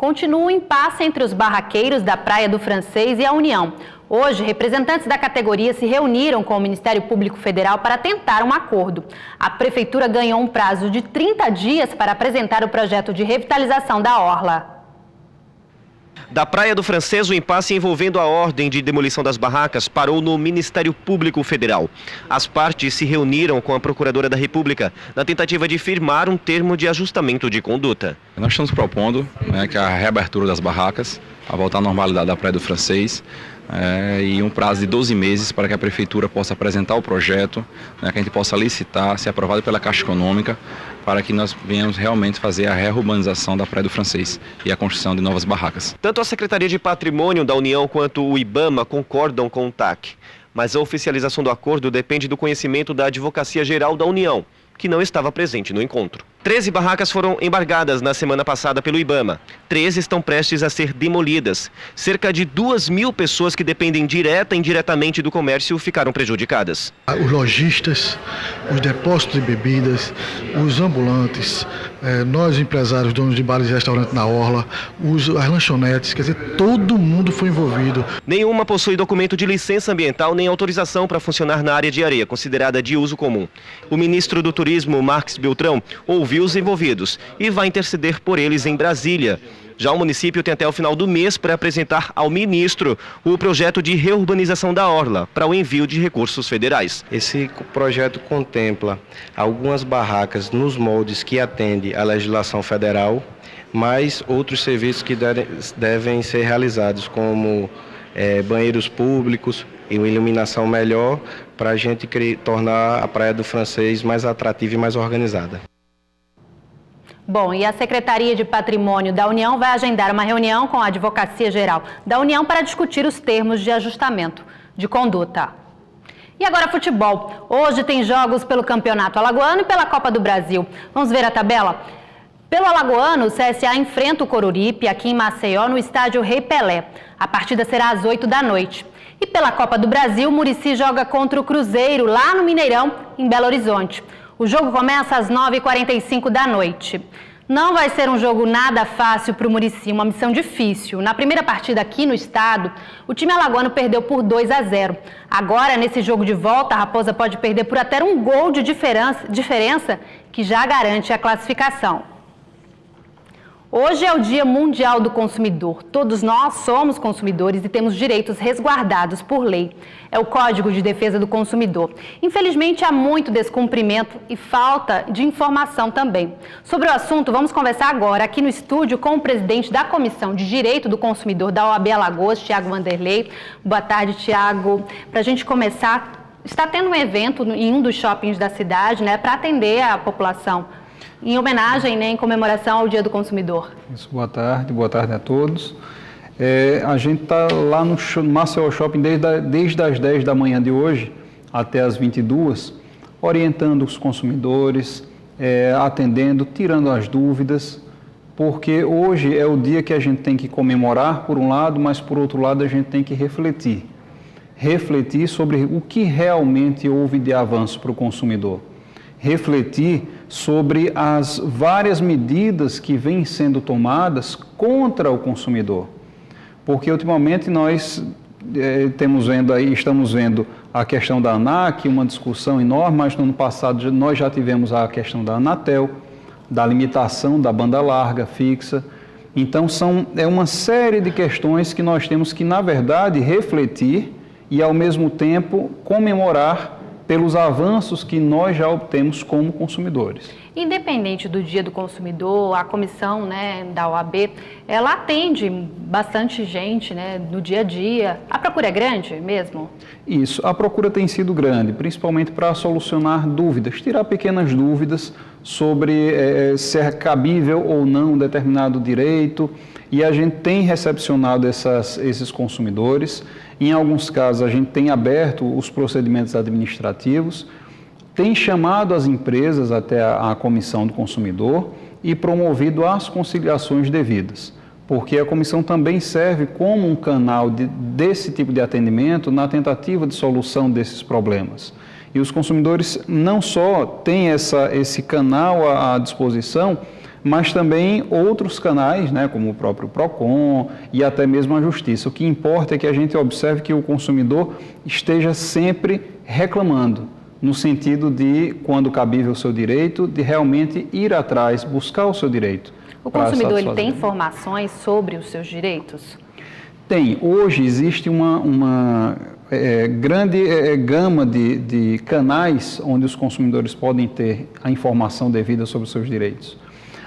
continua um impasse entre os barraqueiros da Praia do Francês e a União. Hoje, representantes da categoria se reuniram com o Ministério Público Federal para tentar um acordo. A Prefeitura ganhou um prazo de 30 dias para apresentar o projeto de revitalização da orla. Da Praia do Francês, o impasse envolvendo a ordem de demolição das barracas parou no Ministério Público Federal. As partes se reuniram com a Procuradora da República na tentativa de firmar um termo de ajustamento de conduta. Nós estamos propondo que a reabertura das barracas, a voltar à normalidade da Praia do Francês, e um prazo de 12 meses para que a Prefeitura possa apresentar o projeto, que a gente possa licitar, ser aprovado pela Caixa Econômica, para que nós venhamos realmente fazer a reurbanização da Praia do Francês e a construção de novas barracas. Tanto a Secretaria de Patrimônio da União quanto o IBAMA concordam com o TAC, mas a oficialização do acordo depende do conhecimento da Advocacia Geral da União, que não estava presente no encontro. 13 barracas foram embargadas na semana passada pelo IBAMA. 13 estão prestes a ser demolidas. Cerca de 2.000 pessoas que dependem direta e indiretamente do comércio ficaram prejudicadas. Os lojistas, os depósitos de bebidas, os ambulantes, nós empresários, donos de bares e restaurantes na orla, as lanchonetes, quer dizer, todo mundo foi envolvido. Nenhuma possui documento de licença ambiental nem autorização para funcionar na área de areia, considerada de uso comum. O ministro do Turismo, Marcos Beltrão, ouviu os envolvidos e vai interceder por eles em Brasília. Já o município tem até o final do mês para apresentar ao ministro o projeto de reurbanização da orla para o envio de recursos federais. Esse projeto contempla algumas barracas nos moldes que atendem à legislação federal, mas outros serviços que devem ser realizados, como banheiros públicos e uma iluminação melhor, para a gente tornar a Praia do Francês mais atrativa e mais organizada. Bom, e a Secretaria de Patrimônio da União vai agendar uma reunião com a Advocacia Geral da União para discutir os termos de ajustamento de conduta. E agora futebol. Hoje tem jogos pelo Campeonato Alagoano e pela Copa do Brasil. Vamos ver a tabela? Pelo Alagoano, o CSA enfrenta o Coruripe aqui em Maceió, no estádio Rei Pelé. A partida será às 8 da noite. E pela Copa do Brasil, o Muricy joga contra o Cruzeiro, lá no Mineirão, em Belo Horizonte. O jogo começa às 9h45 da noite. Não vai ser um jogo nada fácil para o Muricy, uma missão difícil. Na primeira partida aqui no estado, o time alagoano perdeu por 2-0. Agora, nesse jogo de volta, a Raposa pode perder por até um gol de diferença que já garante a classificação. Hoje é o Dia Mundial do Consumidor. Todos nós somos consumidores e temos direitos resguardados por lei. É o Código de Defesa do Consumidor. Infelizmente, há muito descumprimento e falta de informação também. Sobre o assunto, vamos conversar agora aqui no estúdio com o presidente da Comissão de Direito do Consumidor da OAB Alagoas, Tiago Vanderlei. Boa tarde, Tiago. Para a gente começar, está tendo um evento em um dos shoppings da cidade, para atender a população, em homenagem, em comemoração ao Dia do Consumidor. Isso, boa tarde a todos. A gente está lá no Maceió Shopping desde as 10 da manhã de hoje até as 22, orientando os consumidores, atendendo, tirando as dúvidas, porque hoje é o dia que a gente tem que comemorar, por um lado, mas por outro lado a gente tem que refletir sobre o que realmente houve de avanço para o consumidor. Refletir sobre as várias medidas que vêm sendo tomadas contra o consumidor. Porque ultimamente nós estamos vendo a questão da ANAC, uma discussão enorme, mas no ano passado nós já tivemos a questão da Anatel, da limitação da banda larga, fixa. Então é uma série de questões que nós temos que, na verdade, refletir e ao mesmo tempo comemorar pelos avanços que nós já obtemos como consumidores. Independente do Dia do Consumidor, a comissão da OAB, ela atende bastante gente no dia a dia. A procura é grande mesmo? Isso, a procura tem sido grande, principalmente para solucionar dúvidas, tirar pequenas dúvidas sobre se é cabível ou não um determinado direito, e a gente tem recepcionado esses consumidores. Em alguns casos, a gente tem aberto os procedimentos administrativos, tem chamado as empresas até a Comissão do Consumidor e promovido as conciliações devidas, porque a comissão também serve como um canal desse tipo de atendimento na tentativa de solução desses problemas. E os consumidores não só têm esse canal à disposição, mas também outros canais, né, como o próprio PROCON e até mesmo a Justiça. O que importa é que a gente observe que o consumidor esteja sempre reclamando, no sentido de, quando cabível o seu direito, de realmente ir atrás, buscar o seu direito. O consumidor ele tem informações sobre os seus direitos? Tem. Hoje existe uma grande gama de canais onde os consumidores podem ter a informação devida sobre os seus direitos.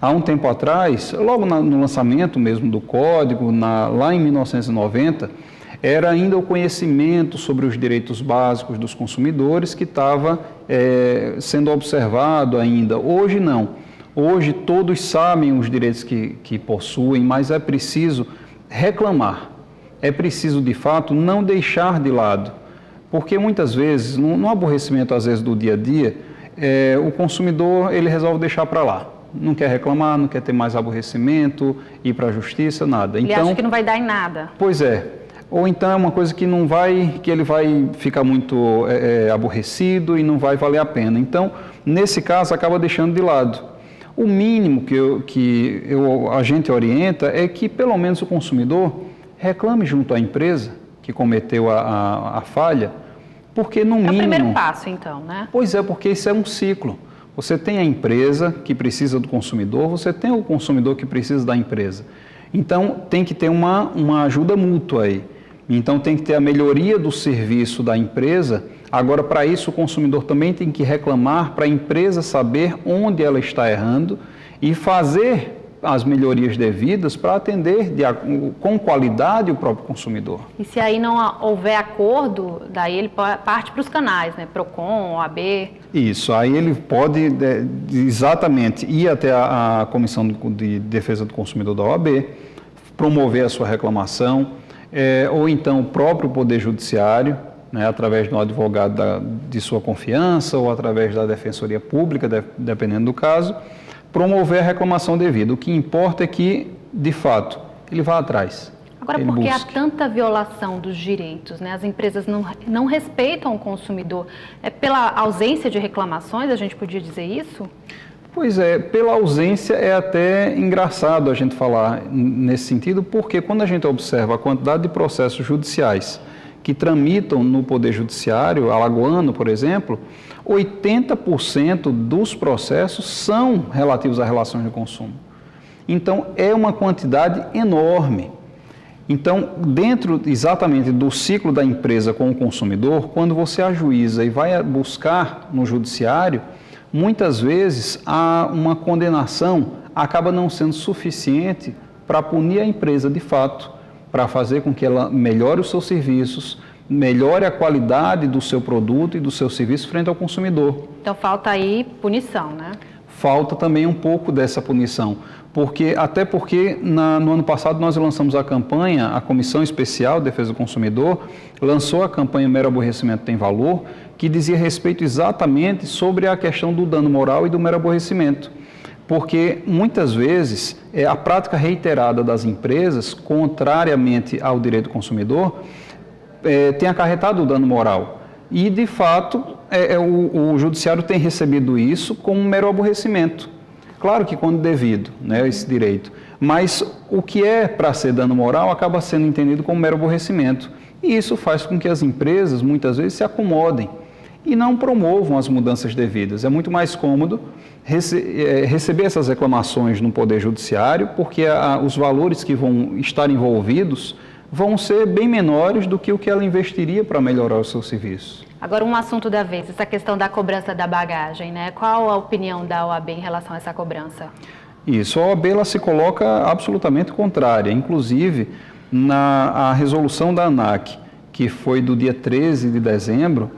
Há um tempo atrás, logo no lançamento mesmo do Código, lá em 1990, era ainda o conhecimento sobre os direitos básicos dos consumidores que estava sendo observado ainda. Hoje não. Hoje todos sabem os direitos que possuem, mas é preciso reclamar. É preciso, de fato, não deixar de lado. Porque muitas vezes, no aborrecimento às vezes do dia a dia, o consumidor ele resolve deixar para lá. Não quer reclamar, não quer ter mais aborrecimento, ir para a justiça, nada. Ele acha que não vai dar em nada. Pois é. Ou então é uma coisa que ele vai ficar muito aborrecido e não vai valer a pena. Então, nesse caso, acaba deixando de lado. O mínimo que a gente orienta é que, pelo menos, o consumidor reclame junto à empresa que cometeu a falha, porque no mínimo... É o primeiro passo, então, né? Pois é, porque isso é um ciclo. Você tem a empresa que precisa do consumidor, você tem o consumidor que precisa da empresa. Então, tem que ter uma ajuda mútua aí. Então, tem que ter a melhoria do serviço da empresa. Agora, para isso, o consumidor também tem que reclamar para a empresa saber onde ela está errando e fazer as melhorias devidas para atender com qualidade o próprio consumidor. E se aí não houver acordo, daí ele parte para os canais, né? PROCON, OAB. Isso, aí ele pode exatamente ir até a Comissão de Defesa do Consumidor da OAB, promover a sua reclamação, ou então o próprio Poder Judiciário, né, através de um advogado de sua confiança ou através da Defensoria Pública, dependendo do caso, promover a reclamação devida. O que importa é que, de fato, ele vá atrás. Agora, por que há tanta violação dos direitos, né? As empresas não respeitam o consumidor. É pela ausência de reclamações, a gente podia dizer isso? Pois é, pela ausência é até engraçado a gente falar nesse sentido, porque quando a gente observa a quantidade de processos judiciais que tramitam no Poder Judiciário, alagoano, por exemplo, 80% dos processos são relativos a relações de consumo. Então, é uma quantidade enorme. Então, dentro exatamente do ciclo da empresa com o consumidor, quando você ajuiza e vai buscar no judiciário, muitas vezes uma condenação acaba não sendo suficiente para punir a empresa de fato, para fazer com que ela melhore os seus serviços, melhore a qualidade do seu produto e do seu serviço frente ao consumidor. Então falta aí punição, né? Falta também um pouco dessa punição, até porque no ano passado nós lançamos a campanha, a Comissão Especial de Defesa do Consumidor lançou a campanha Mero Aborrecimento Tem Valor, que dizia respeito exatamente sobre a questão do dano moral e do mero aborrecimento. Porque muitas vezes a prática reiterada das empresas, contrariamente ao direito do consumidor, tem acarretado o dano moral. E, de fato, o judiciário tem recebido isso como um mero aborrecimento. Claro que quando devido, né, esse direito. Mas o que é para ser dano moral acaba sendo entendido como mero aborrecimento. E isso faz com que as empresas, muitas vezes, se acomodem e não promovam as mudanças devidas. É muito mais cômodo receber essas reclamações no Poder Judiciário, porque os valores que vão estar envolvidos vão ser bem menores do que o que ela investiria para melhorar o seu serviço. Agora, um assunto da vez, essa questão da cobrança da bagagem, né? Qual a opinião da OAB em relação a essa cobrança? Isso, a OAB ela se coloca absolutamente contrária. Inclusive, a resolução da ANAC, que foi do dia 13 de dezembro,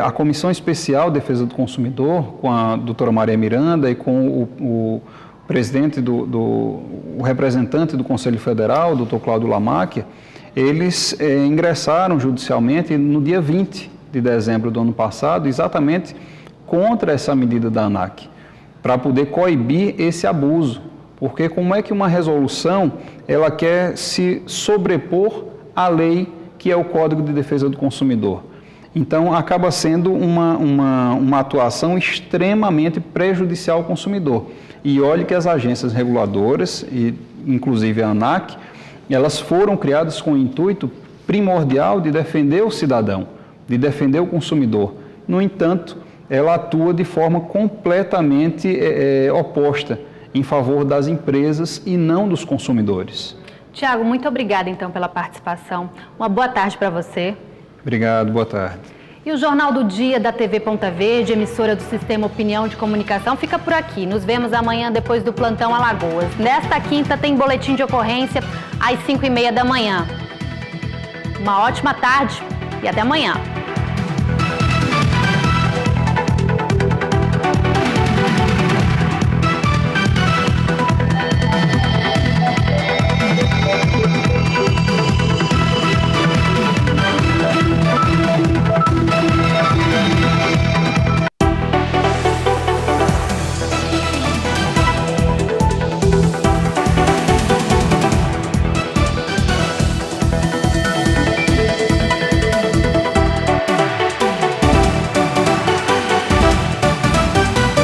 a Comissão Especial de Defesa do Consumidor, com a doutora Maria Miranda e com o presidente, o representante do Conselho Federal, o doutor Cláudio Lamáquia, eles ingressaram judicialmente no dia 20 de dezembro do ano passado, exatamente contra essa medida da ANAC, para poder coibir esse abuso. Porque como é que uma resolução ela quer se sobrepor à lei que é o Código de Defesa do Consumidor? Então, acaba sendo uma atuação extremamente prejudicial ao consumidor. E olhe que as agências reguladoras, e inclusive a ANAC, elas foram criadas com o intuito primordial de defender o cidadão, de defender o consumidor. No entanto, ela atua de forma completamente oposta, em favor das empresas e não dos consumidores. Tiago, muito obrigada então pela participação. Uma boa tarde para você. Obrigado, boa tarde. E o Jornal do Dia da TV Ponta Verde, emissora do Sistema Opinião de Comunicação, fica por aqui. Nos vemos amanhã depois do Plantão Alagoas. Nesta quinta tem boletim de ocorrência às 5h30 da manhã. Uma ótima tarde e até amanhã.